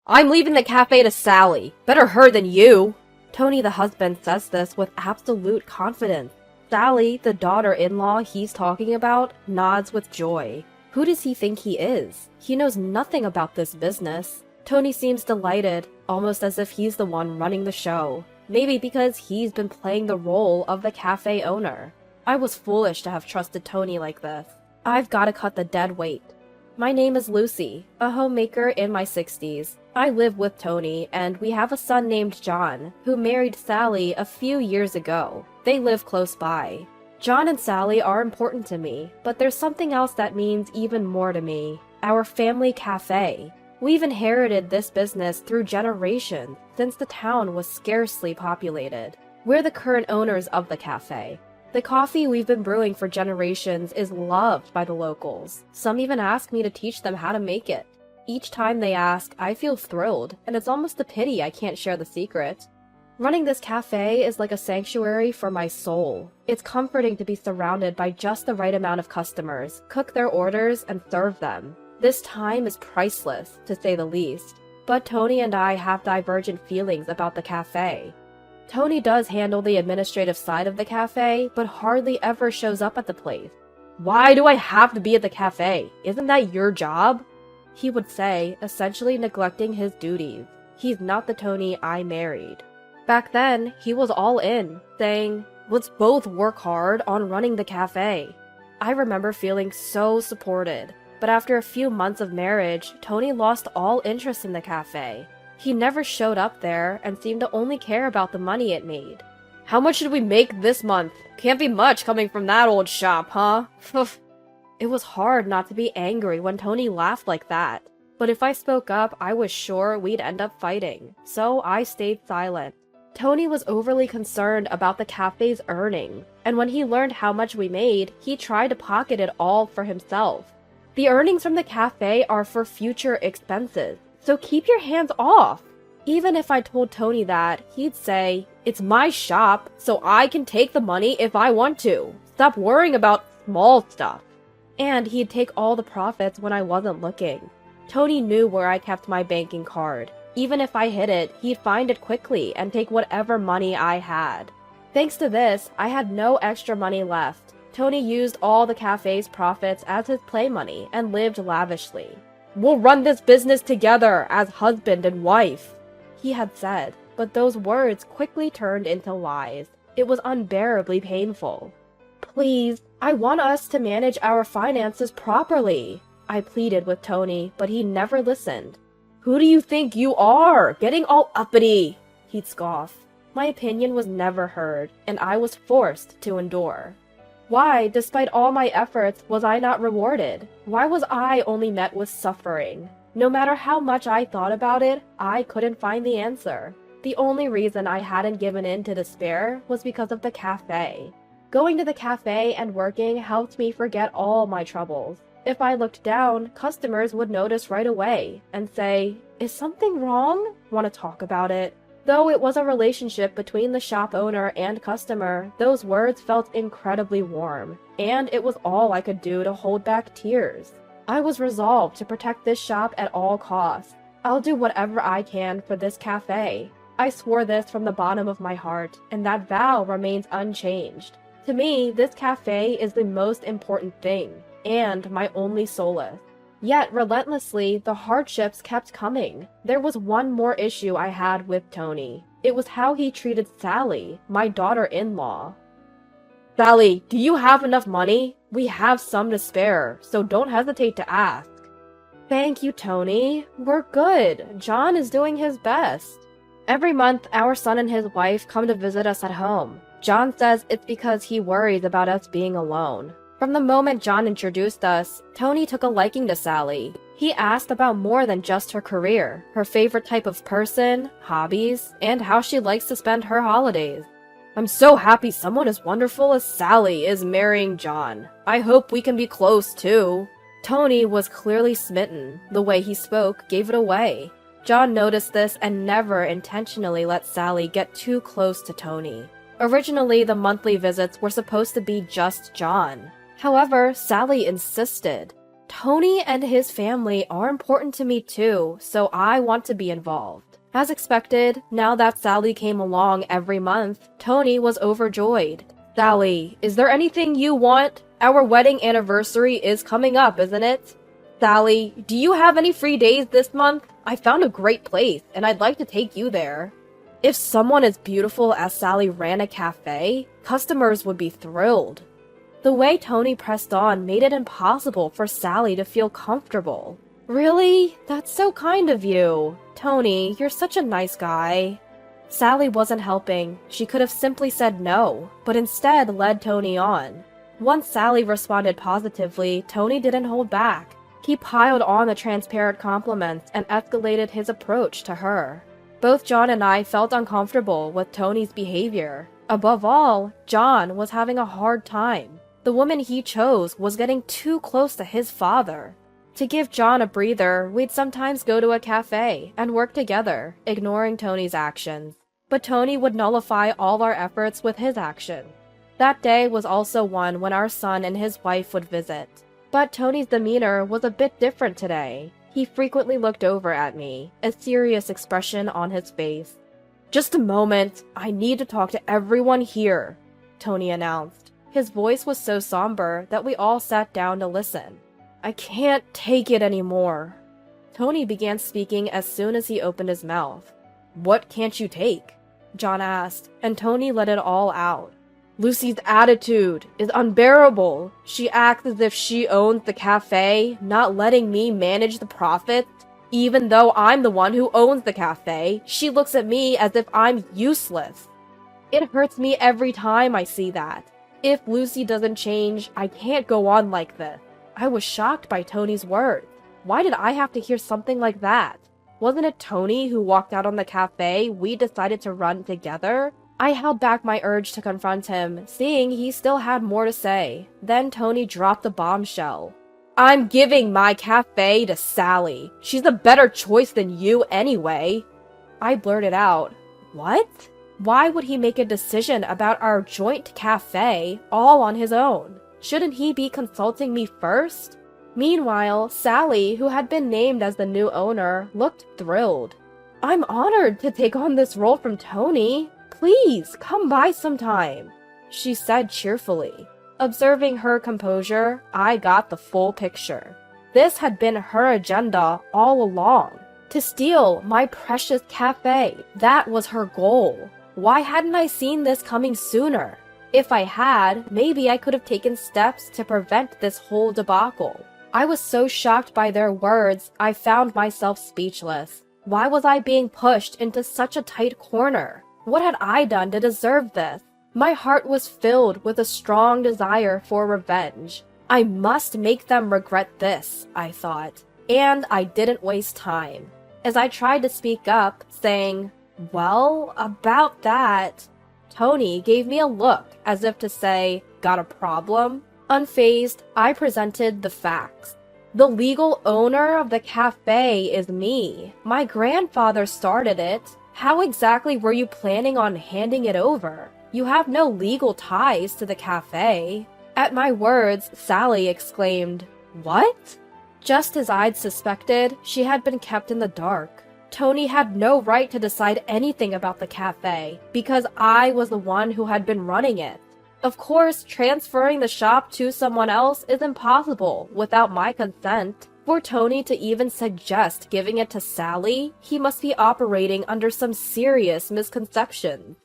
I'm leaving the cafe to Sally. Better her than you. Tony, the husband, says this with absolute confidence. Sally, the daughter-in-law he's talking about, nods with joy. Who does he think he is? He knows nothing about this business. Tony seems delighted, almost as if he's the one running the show. Maybe because he's been playing the role of the cafe owner. I was foolish to have trusted Tony like this. I've got to cut the dead weight. My name is Lucy, a homemaker in my 60s. I live with Tony, and we have a son named John, who married Sally a few years ago. They live close by. John and Sally are important to me, but there's something else that means even more to me. Our family cafe. We've inherited this business through generations, since the town was scarcely populated. We're the current owners of the cafe. The coffee we've been brewing for generations is loved by the locals. Some even ask me to teach them how to make it. Each time they ask, I feel thrilled, and it's almost a pity I can't share the secret. Running this cafe is like a sanctuary for my soul. It's comforting to be surrounded by just the right amount of customers, cook their orders, and serve them. This time is priceless, to say the least. But Tony and I have divergent feelings about the cafe. Tony does handle the administrative side of the cafe, but hardly ever shows up at the place. Why do I have to be at the cafe? Isn't that your job? He would say, essentially neglecting his duties. He's not the Tony I married. Back then, he was all in, saying, let's both work hard on running the cafe. I remember feeling so supported, but after a few months of marriage, Tony lost all interest in the cafe. He never showed up there and seemed to only care about the money it made. How much did we make this month? Can't be much coming from that old shop, huh? It was hard not to be angry when Tony laughed like that. But if I spoke up, I was sure we'd end up fighting. So I stayed silent. Tony was overly concerned about the cafe's earning, and when he learned how much we made, he tried to pocket it all for himself. The earnings from the cafe are for future expenses. So keep your hands off. Even if I told Tony that, he'd say, it's my shop, so I can take the money if I want to. Stop worrying about small stuff. And he'd take all the profits when I wasn't looking. Tony knew where I kept my banking card. Even if I hid it, he'd find it quickly and take whatever money I had. Thanks to this, I had no extra money left. Tony used all the cafe's profits as his play money and lived lavishly. We'll run this business together as husband and wife, he had said, but those words quickly turned into lies. It was unbearably painful. Please, I want us to manage our finances properly, I pleaded with Tony, but he never listened. Who do you think you are, getting all uppity? He'd scoff. My opinion was never heard, and I was forced to endure. Why, despite all my efforts, was I not rewarded? Why was I only met with suffering? No matter how much I thought about it, I couldn't find the answer. The only reason I hadn't given in to despair was because of the cafe. Going to the cafe and working helped me forget all my troubles. If I looked down, customers would notice right away and say, is something wrong? Want to talk about it? Though it was a relationship between the shop owner and customer, those words felt incredibly warm, and it was all I could do to hold back tears. I was resolved to protect this shop at all costs. I'll do whatever I can for this cafe. I swore this from the bottom of my heart, and that vow remains unchanged. To me, this cafe is the most important thing, and my only solace. Yet, relentlessly, the hardships kept coming. There was one more issue I had with Tony. It was how he treated Sally, my daughter-in-law. Sally, do you have enough money? We have some to spare, so don't hesitate to ask. Thank you, Tony. We're good. John is doing his best. Every month, our son and his wife come to visit us at home. John says it's because he worries about us being alone. From the moment John introduced us, Tony took a liking to Sally. He asked about more than just her career, her favorite type of person, hobbies, and how she likes to spend her holidays. I'm so happy someone as wonderful as Sally is marrying John. I hope we can be close, too. Tony was clearly smitten. The way he spoke gave it away. John noticed this and never intentionally let Sally get too close to Tony. Originally, the monthly visits were supposed to be just John. However, Sally insisted. Tony and his family are important to me too, so I want to be involved. As expected, now that Sally came along every month, Tony was overjoyed. Sally, is there anything you want? Our wedding anniversary is coming up, isn't it? Sally, do you have any free days this month? I found a great place, and I'd like to take you there. If someone as beautiful as Sally ran a cafe, customers would be thrilled. The way Tony pressed on made it impossible for Sally to feel comfortable. Really? That's so kind of you. Tony, you're such a nice guy. Sally wasn't helping. She could have simply said no, but instead led Tony on. Once Sally responded positively, Tony didn't hold back. He piled on the transparent compliments and escalated his approach to her. Both John and I felt uncomfortable with Tony's behavior. Above all, John was having a hard time. The woman he chose was getting too close to his father. To give John a breather, we'd sometimes go to a cafe and work together, ignoring Tony's actions. But Tony would nullify all our efforts with his action. That day was also one when our son and his wife would visit. But Tony's demeanor was a bit different today. He frequently looked over at me, a serious expression on his face. "Just a moment, I need to talk to everyone here," Tony announced. His voice was so somber that we all sat down to listen. "I can't take it anymore." Tony began speaking as soon as he opened his mouth. "What can't you take?" John asked, and Tony let it all out. "Lucy's attitude is unbearable. She acts as if she owns the cafe, not letting me manage the profits. Even though I'm the one who owns the cafe, she looks at me as if I'm useless. It hurts me every time I see that. If Lucy doesn't change, I can't go on like this." I was shocked by Tony's words. Why did I have to hear something like that? Wasn't it Tony who walked out on the cafe we decided to run together? I held back my urge to confront him, seeing he still had more to say. Then Tony dropped the bombshell. "I'm giving my cafe to Sally. She's a better choice than you anyway." I blurted out, "What? Why would he make a decision about our joint cafe all on his own? Shouldn't he be consulting me first?" Meanwhile, Sally, who had been named as the new owner, looked thrilled. "I'm honored to take on this role from Tony. Please, come by sometime," she said cheerfully. Observing her composure, I got the full picture. This had been her agenda all along. To steal my precious cafe. That was her goal. Why hadn't I seen this coming sooner? If I had, maybe I could have taken steps to prevent this whole debacle. I was so shocked by their words, I found myself speechless. Why was I being pushed into such a tight corner? What had I done to deserve this? My heart was filled with a strong desire for revenge. I must make them regret this, I thought. And I didn't waste time. As I tried to speak up, saying, "Well, about that," Tony gave me a look as if to say, "Got a problem?" Unfazed, I presented the facts. The legal owner of the cafe is me. My grandfather started it. How exactly were you planning on handing it over? You have no legal ties to the cafe. At my words, Sally exclaimed, "What?" Just as I'd suspected, she had been kept in the dark. Tony had no right to decide anything about the cafe, because I was the one who had been running it. Of course, transferring the shop to someone else is impossible without my consent. For Tony to even suggest giving it to Sally, he must be operating under some serious misconceptions.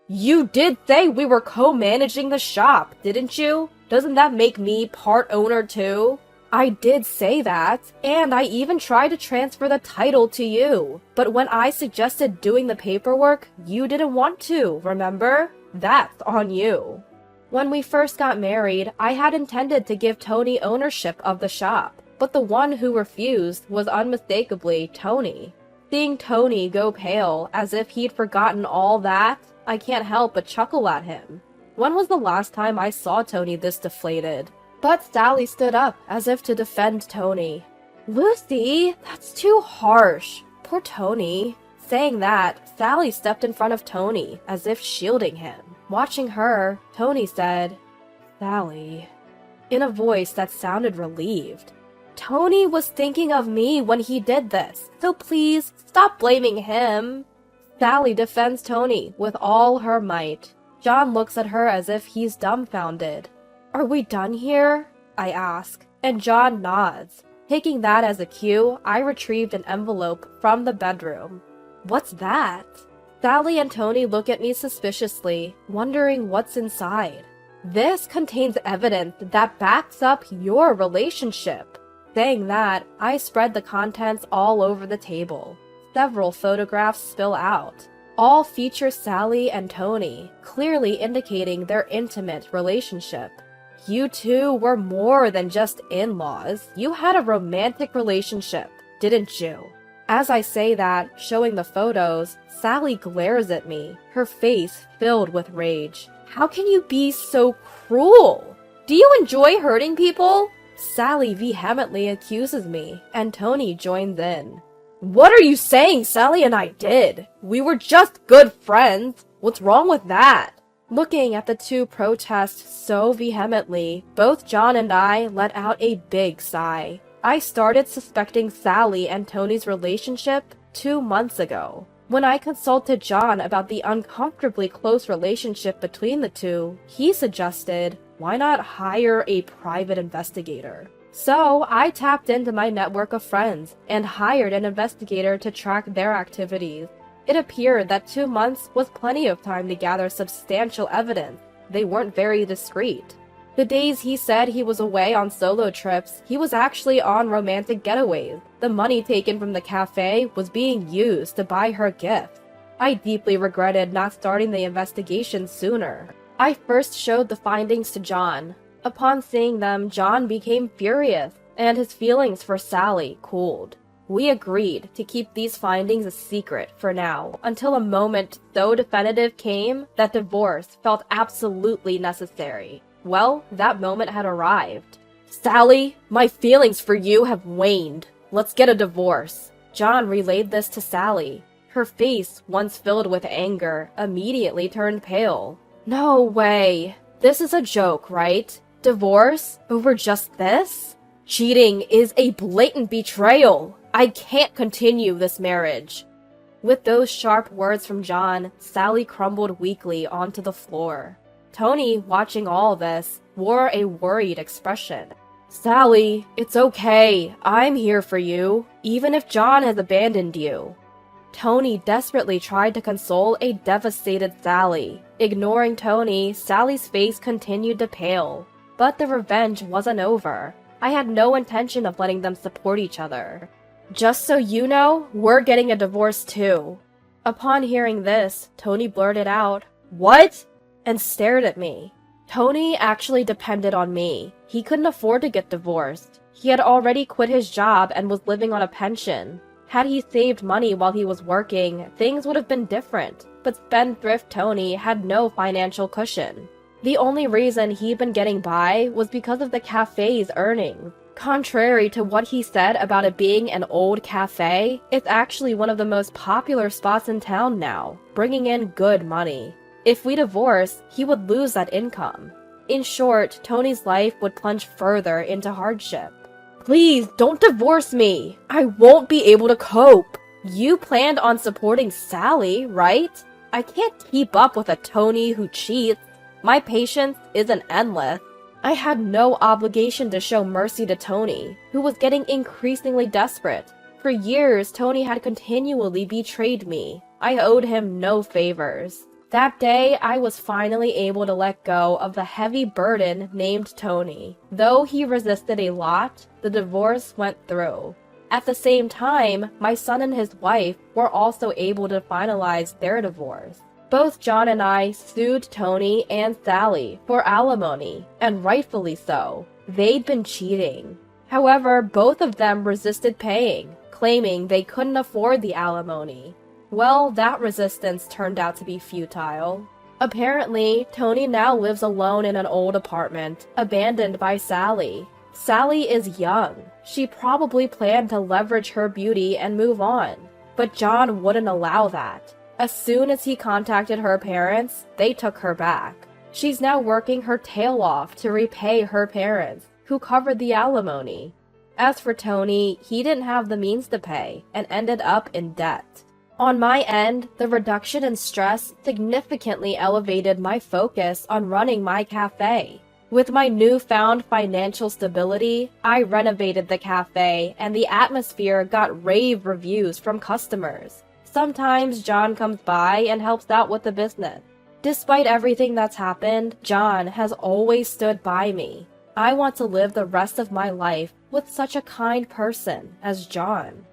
"You did say we were co-managing the shop, didn't you? Doesn't that make me part owner too?" "I did say that, and I even tried to transfer the title to you. But when I suggested doing the paperwork, you didn't want to, remember? That's on you." When we first got married, I had intended to give Tony ownership of the shop, but the one who refused was unmistakably Tony. Seeing Tony go pale, as if he'd forgotten all that, I can't help but chuckle at him. When was the last time I saw Tony this deflated? But Sally stood up, as if to defend Tony. "Lucy, that's too harsh. Poor Tony." Saying that, Sally stepped in front of Tony, as if shielding him. Watching her, Tony said, "Sally," in a voice that sounded relieved. Tony was thinking of me when he did this, so please stop blaming him. Sally defends Tony with all her might. John looks at her as if he's dumbfounded. Are we done here? I ask, and John nods. Taking that as a cue, I retrieved an envelope from the bedroom. What's that? Sally and Tony look at me suspiciously, wondering what's inside. This contains evidence that backs up your relationship. Saying that, I spread the contents all over the table. Several photographs spill out. All feature Sally and Tony, clearly indicating their intimate relationship. You two were more than just in-laws. You had a romantic relationship, didn't you? As I say that, showing the photos, Sally glares at me, her face filled with rage. How can you be so cruel? Do you enjoy hurting people? Sally vehemently accuses me, and Tony joins in. What are you saying Sally and I did? We were just good friends. What's wrong with that? Looking at the two protest so vehemently, both John and I let out a big sigh. I started suspecting Sally and Tony's relationship 2 months ago. When I consulted John about the uncomfortably close relationship between the two, he suggested, why not hire a private investigator? So I tapped into my network of friends and hired an investigator to track their activities. It appeared that 2 months was plenty of time to gather substantial evidence. They weren't very discreet. The days he said he was away on solo trips, he was actually on romantic getaways. The money taken from the cafe was being used to buy her gifts. I deeply regretted not starting the investigation sooner. I first showed the findings to John. Upon seeing them, John became furious, and his feelings for Sally cooled. We agreed to keep these findings a secret for now, until a moment so definitive came that divorce felt absolutely necessary. Well, that moment had arrived. Sally, my feelings for you have waned. Let's get a divorce. John relayed this to Sally. Her face, once filled with anger, immediately turned pale. No way. This is a joke, right? Divorce? Over just this? Cheating is a blatant betrayal. I can't continue this marriage. With those sharp words from John, Sally crumbled weakly onto the floor. Tony, watching all this, wore a worried expression. Sally, it's okay. I'm here for you, even if John has abandoned you. Tony desperately tried to console a devastated Sally. Ignoring Tony, Sally's face continued to pale. But the revenge wasn't over. I had no intention of letting them support each other. Just so you know, we're getting a divorce too. Upon hearing this, Tony blurted out, What? And stared at me. Tony actually depended on me. He couldn't afford to get divorced. He had already quit his job and was living on a pension. Had he saved money while he was working, things would have been different. But spendthrift Tony had no financial cushion. The only reason he'd been getting by was because of the cafe's earnings. Contrary to what he said about it being an old cafe, it's actually one of the most popular spots in town now, bringing in good money. If we divorce, he would lose that income. In short, Tony's life would plunge further into hardship. Please, don't divorce me! I won't be able to cope! You planned on supporting Sally, right? I can't keep up with a Tony who cheats. My patience isn't endless. I had no obligation to show mercy to Tony, who was getting increasingly desperate. For years, Tony had continually betrayed me. I owed him no favors. That day, I was finally able to let go of the heavy burden named Tony. Though he resisted a lot, the divorce went through. At the same time, my son and his wife were also able to finalize their divorce. Both John and I sued Tony and Sally for alimony, and rightfully so. They'd been cheating. However, both of them resisted paying, claiming they couldn't afford the alimony. Well, that resistance turned out to be futile. Apparently, Tony now lives alone in an old apartment, abandoned by Sally. Sally is young. She probably planned to leverage her beauty and move on. But John wouldn't allow that. As soon as he contacted her parents, they took her back. She's now working her tail off to repay her parents, who covered the alimony. As for Tony, he didn't have the means to pay and ended up in debt. On my end, the reduction in stress significantly elevated my focus on running my cafe. With my newfound financial stability, I renovated the cafe and the atmosphere got rave reviews from customers. Sometimes John comes by and helps out with the business. Despite everything that's happened, John has always stood by me. I want to live the rest of my life with such a kind person as John.